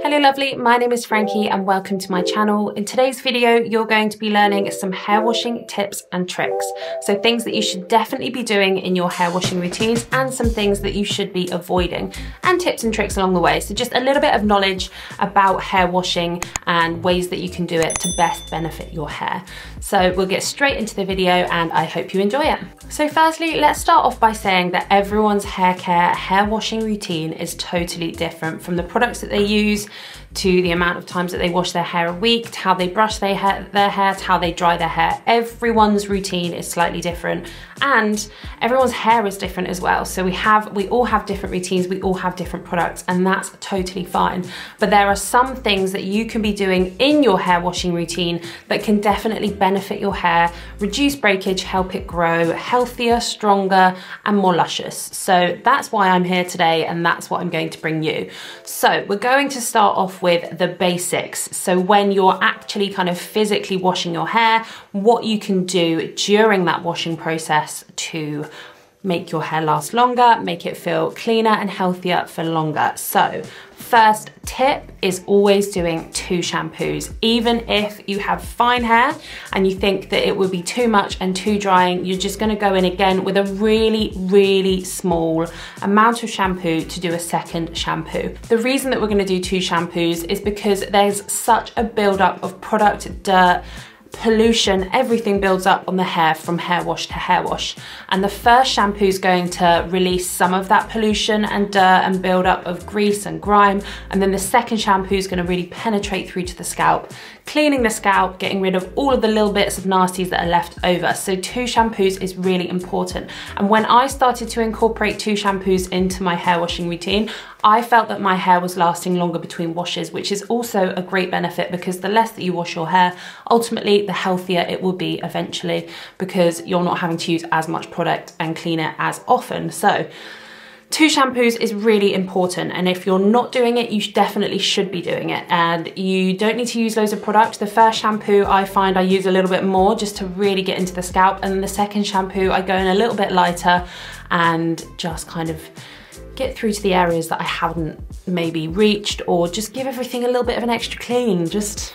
Hello lovely, my name is Frankie and welcome to my channel. In today's video, you're going to be learning some hair washing tips and tricks. So things that you should definitely be doing in your hair washing routines and some things that you should be avoiding and tips and tricks along the way. So just a little bit of knowledge about hair washing and ways that you can do it to best benefit your hair. So we'll get straight into the video and I hope you enjoy it. So firstly, let's start off by saying that everyone's hair care, hair washing routine is totally different, from the products that they use to the amount of times that they wash their hair a week, to how they brush their hair, to how they dry their hair. Everyone's routine is slightly different and everyone's hair is different as well. So we all have different routines, we all have different products, and that's totally fine. But there are some things that you can be doing in your hair washing routine that can definitely benefit your hair, reduce breakage, help it grow healthier, stronger, and more luscious. So that's why I'm here today and that's what I'm going to bring you. So we're going to start off with the basics. So when you're actually kind of physically washing your hair, what you can do during that washing process to make your hair last longer, make it feel cleaner and healthier for longer. So first tip is always doing 2 shampoos. Even if you have fine hair and you think that it would be too much and too drying, you're just gonna go in again with a really, really small amount of shampoo to do a second shampoo. The reason that we're gonna do 2 shampoos is because there's such a buildup of product, dirt, pollution, everything builds up on the hair from hair wash to hair wash. And the first shampoo is going to release some of that pollution and dirt and build up of grease and grime. And then the second shampoo is going to really penetrate through to the scalp, cleaning the scalp, getting rid of all of the little bits of nasties that are left over. So 2 shampoos is really important. And when I started to incorporate 2 shampoos into my hair washing routine, I felt that my hair was lasting longer between washes, which is also a great benefit because the less that you wash your hair, ultimately the healthier it will be eventually, because you're not having to use as much product and clean it as often. So 2 shampoos is really important, and if you're not doing it, you definitely should be doing it. And you don't need to use loads of product. The first shampoo I find I use a little bit more just to really get into the scalp, and then the second shampoo I go in a little bit lighter and just kind of get through to the areas that I haven't maybe reached, or just give everything a little bit of an extra clean, just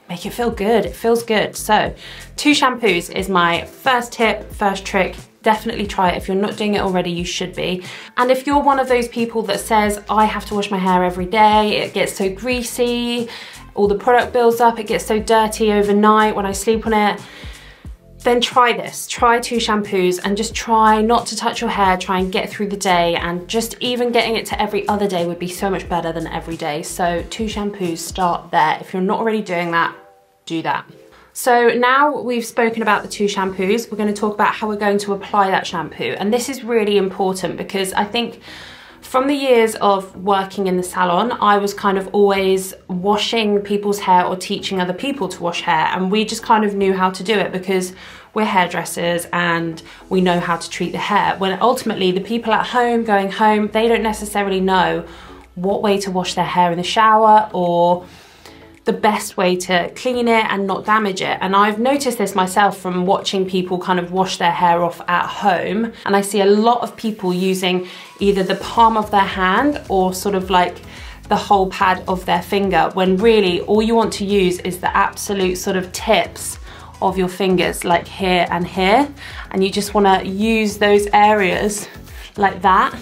make it feel good. It feels good. So 2 shampoos is my first tip, first trick. Definitely try it. If you're not doing it already, you should be. And if you're one of those people that says, I have to wash my hair every day, it gets so greasy, all the product builds up, it gets so dirty overnight when I sleep on it, then try this. Try 2 shampoos and just try not to touch your hair, try and get through the day, and just even getting it to every other day would be so much better than every day. So 2 shampoos, start there. If you're not already doing that, do that. So now we've spoken about the 2 shampoos, we're going to talk about how we're going to apply that shampoo. And this is really important because I think from the years of working in the salon, I was kind of always washing people's hair or teaching other people to wash hair, and we just kind of knew how to do it because we're hairdressers and we know how to treat the hair. When ultimately the people at home going home, they don't necessarily know what way to wash their hair in the shower or the best way to clean it and not damage it. And I've noticed this myself from watching people kind of wash their hair off at home. And I see a lot of people using either the palm of their hand or sort of like the whole pad of their finger, when really all you want to use is the absolute sort of tips of your fingers, like here and here. And you just wanna use those areas like that,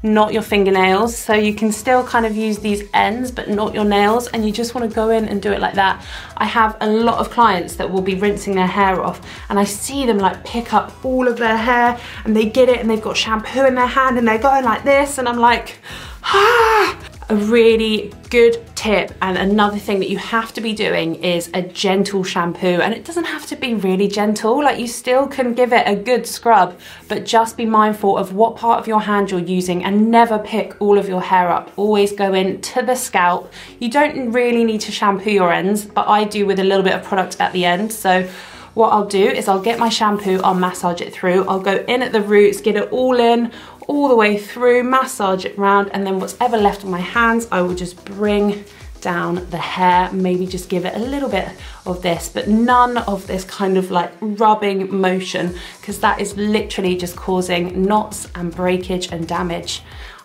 not your fingernails. So you can still kind of use these ends but not your nails, and you just want to go in and do it like that. I have a lot of clients that will be rinsing their hair off and I see them like pick up all of their hair and they get it and they've got shampoo in their hand and they're going like this, and I'm like, ah! A really good tip, and another thing that you have to be doing is a gentle shampoo. And it doesn't have to be really gentle, like you still can give it a good scrub, but just be mindful of what part of your hand you're using and never pick all of your hair up. Always go in to the scalp. You don't really need to shampoo your ends, but I do with a little bit of product at the end. So what I'll do is I'll get my shampoo, I'll massage it through, I'll go in at the roots, get it all in, all the way through, massage it around, and then whatever left on my hands, I will just bring down the hair, maybe just give it a little bit of this, but none of this kind of like rubbing motion, because that is literally just causing knots and breakage and damage.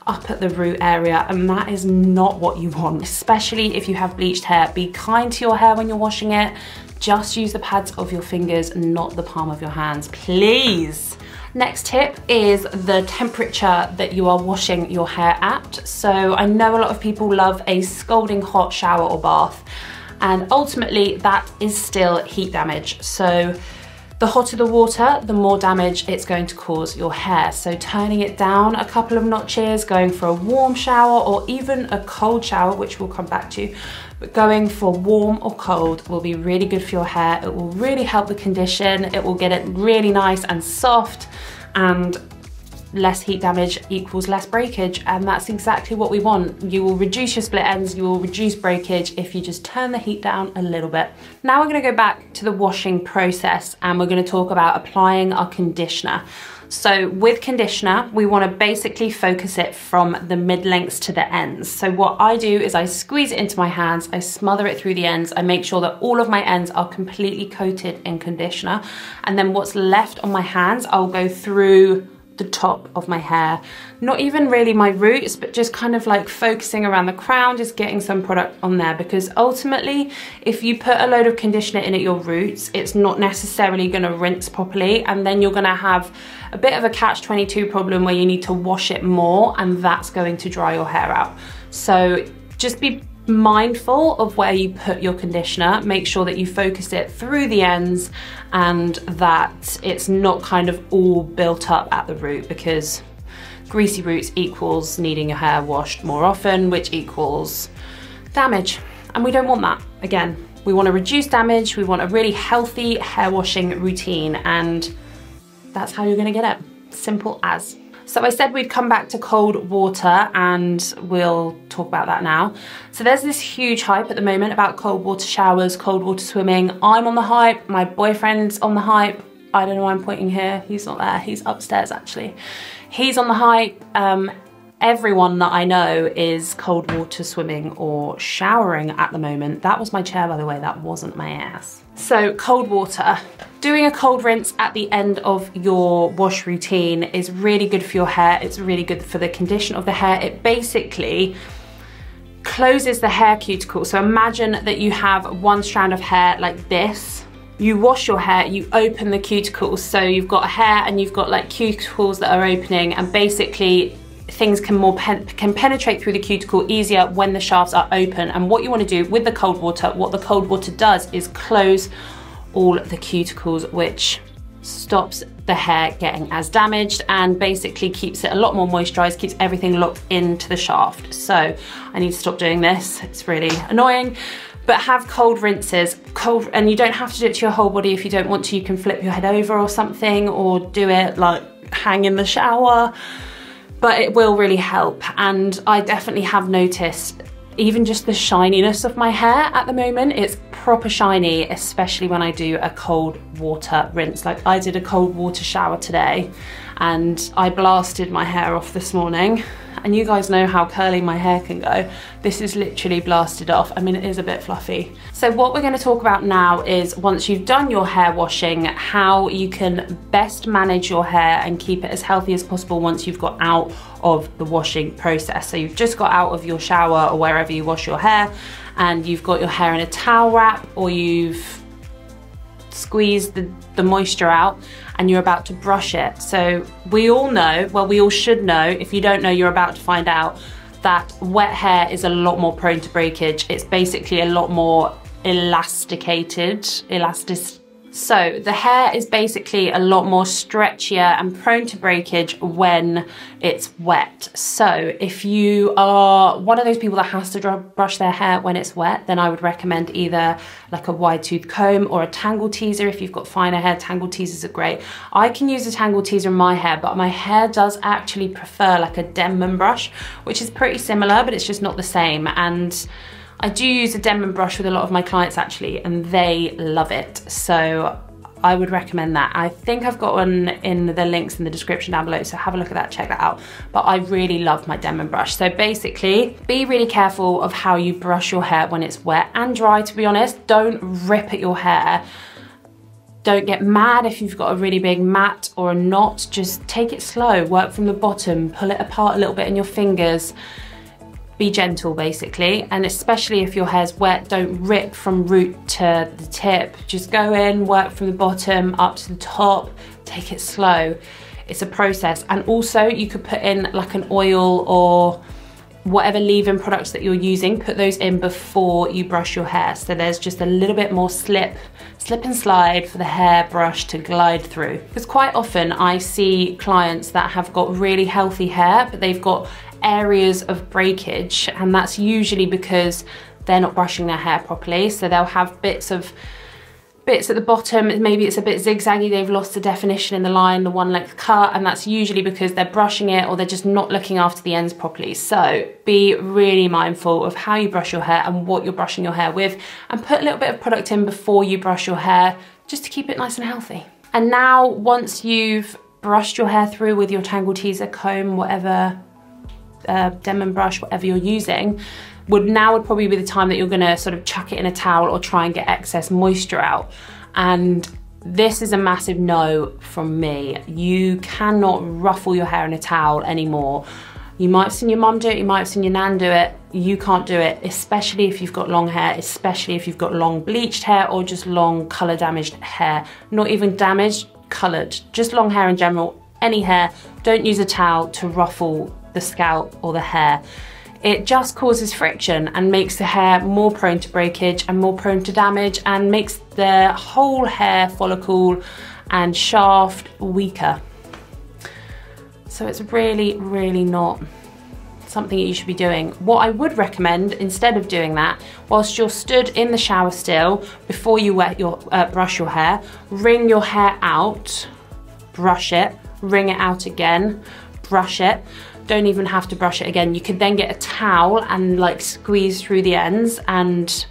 up at the root area, and that is not what you want, especially if you have bleached hair. Be kind to your hair when you're washing it. Just use the pads of your fingers, not the palm of your hands, please. Next tip is the temperature that you are washing your hair at. So I know a lot of people love a scalding hot shower or bath, and ultimately that is still heat damage. So the hotter the water, the more damage it's going to cause your hair. So turning it down a couple of notches, going for a warm shower or even a cold shower, which we'll come back to, but going for warm or cold will be really good for your hair. It will really help the condition. It will get it really nice and soft, and less heat damage equals less breakage, and that's exactly what we want. You will reduce your split ends, you will reduce breakage if you just turn the heat down a little bit. Now we're gonna go back to the washing process, and we're gonna talk about applying our conditioner. So with conditioner, we wanna basically focus it from the mid-lengths to the ends. So what I do is I squeeze it into my hands, I smother it through the ends, I make sure that all of my ends are completely coated in conditioner, and then what's left on my hands, I'll go through the top of my hair. Not even really my roots, but just kind of like focusing around the crown, just getting some product on there, because ultimately, if you put a load of conditioner in at your roots, it's not necessarily gonna rinse properly, and then you're gonna have a bit of a catch-22 problem where you need to wash it more, and that's going to dry your hair out. So just be mindful of where you put your conditioner. Make sure that you focus it through the ends and that it's not kind of all built up at the root, because greasy roots equals needing your hair washed more often, which equals damage. And we don't want that. Again, we want to reduce damage. We want a really healthy hair washing routine, and that's how you're going to get it. Simple as. So I said we'd come back to cold water, and we'll talk about that now. So there's this huge hype at the moment about cold water showers, cold water swimming. I'm on the hype, my boyfriend's on the hype. I don't know why I'm pointing here, he's not there, he's upstairs actually. He's on the hype. Everyone that I know is cold water swimming or showering at the moment. That was my chair, by the way, that wasn't my ass. So cold water. Doing a cold rinse at the end of your wash routine is really good for your hair. It's really good for the condition of the hair. It basically closes the hair cuticle. So imagine that you have one strand of hair like this. You wash your hair, you open the cuticles. So you've got hair and you've got like cuticles that are opening, and basically things can penetrate through the cuticle easier when the shafts are open. And what you want to do with the cold water, what the cold water does is close all the cuticles, which stops the hair getting as damaged and basically keeps it a lot more moisturized, keeps everything locked into the shaft. So I need to stop doing this, it's really annoying. But have cold rinses, and you don't have to do it to your whole body. If you don't want to, you can flip your head over or something, or do it like hang in the shower. But it will really help, and I definitely have noticed even just the shininess of my hair at the moment. It's proper shiny, especially when I do a cold water rinse. Like I did a cold water shower today, and I blasted my hair off this morning, and you guys know how curly my hair can go. This is literally blasted off. I mean, it is a bit fluffy. So what we're going to talk about now is, once you've done your hair washing, how you can best manage your hair and keep it as healthy as possible once you've got out of the washing process. So you've just got out of your shower or wherever you wash your hair, and you've got your hair in a towel wrap, or you've squeezed the moisture out and you're about to brush it. So we all know, well, we all should know, if you don't know, you're about to find out, that wet hair is a lot more prone to breakage. It's basically a lot more elasticated, so the hair is basically a lot more stretchier and prone to breakage when it's wet. So if you are one of those people that has to brush their hair when it's wet, then I would recommend either like a wide tooth comb or a tangle teaser. If you've got finer hair, tangle teasers are great. I can use a tangle teaser in my hair, but my hair does actually prefer like a Denman brush, which is pretty similar, but it's just not the same. And I do use a Denman brush with a lot of my clients actually, and they love it. So I would recommend that. I think I've got one in the links in the description down below, so have a look at that, check that out. But I really love my Denman brush. So basically, be really careful of how you brush your hair when it's wet and dry, to be honest. Don't rip at your hair Don't get mad if you've got a really big mat or a knot, just take it slow, work from the bottom, pull it apart a little bit in your fingers. Be gentle basically, and especially if your hair's wet, don't rip from root to the tip. Just go in, work from the bottom up to the top, take it slow. It's a process. And also you could put in like an oil or whatever leave-in products that you're using, put those in before you brush your hair. So there's just a little bit more slip and slide for the hairbrush to glide through. Because quite often I see clients that have got really healthy hair, but they've got areas of breakage, and that's usually because they're not brushing their hair properly. So they'll have bits at the bottom, maybe it's a bit zigzaggy, they've lost the definition in the line, the one length cut, and that's usually because they're brushing it or they're just not looking after the ends properly. So be really mindful of how you brush your hair and what you're brushing your hair with, and put a little bit of product in before you brush your hair, just to keep it nice and healthy. And now, once you've brushed your hair through with your tangle teaser, comb, whatever, Demon brush, whatever you're using, would probably be the time that you're gonna sort of chuck it in a towel or try and get excess moisture out. And this is a massive no from me. You cannot ruffle your hair in a towel anymore. You might have seen your mum do it, you might have seen your nan do it. You can't do it, especially if you've got long hair, especially if you've got long bleached hair or just long color damaged hair. Not even damaged, colored, just long hair in general, any hair. Don't use a towel to ruffle the scalp or the hair. It just causes friction and makes the hair more prone to breakage and more prone to damage, and makes the whole hair follicle and shaft weaker. So it's really, really not something that you should be doing. What I would recommend, instead of doing that, whilst you're stood in the shower still, before you brush your hair, wring your hair out, brush it, wring it out again, brush it. Don't even have to brush it again. You could then get a towel and like squeeze through the ends and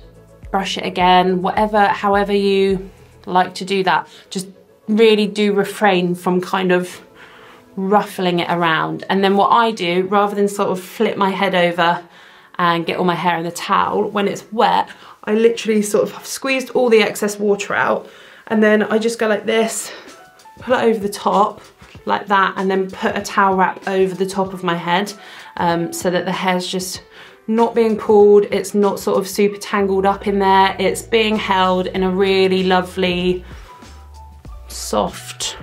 brush it again, however you like to do that. Just really do refrain from kind of ruffling it around. And then what I do, rather than sort of flip my head over and get all my hair in the towel, when it's wet, I literally sort of have squeezed all the excess water out, and then I just go like this, pull it over the top, like that, and then put a towel wrap over the top of my head, so that the hair's just not being pulled, it's not sort of super tangled up in there, it's being held in a really lovely, soft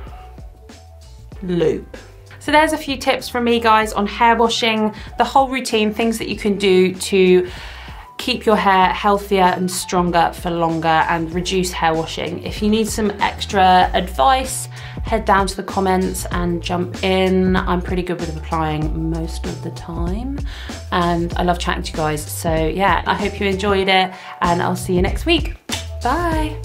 loop. So there's a few tips from me, guys, on hair washing, the whole routine, things that you can do to keep your hair healthier and stronger for longer and reduce hair washing. If you need some extra advice, head down to the comments and jump in. I'm pretty good with applying most of the time, and I love chatting to you guys. So yeah, I hope you enjoyed it, and I'll see you next week. Bye.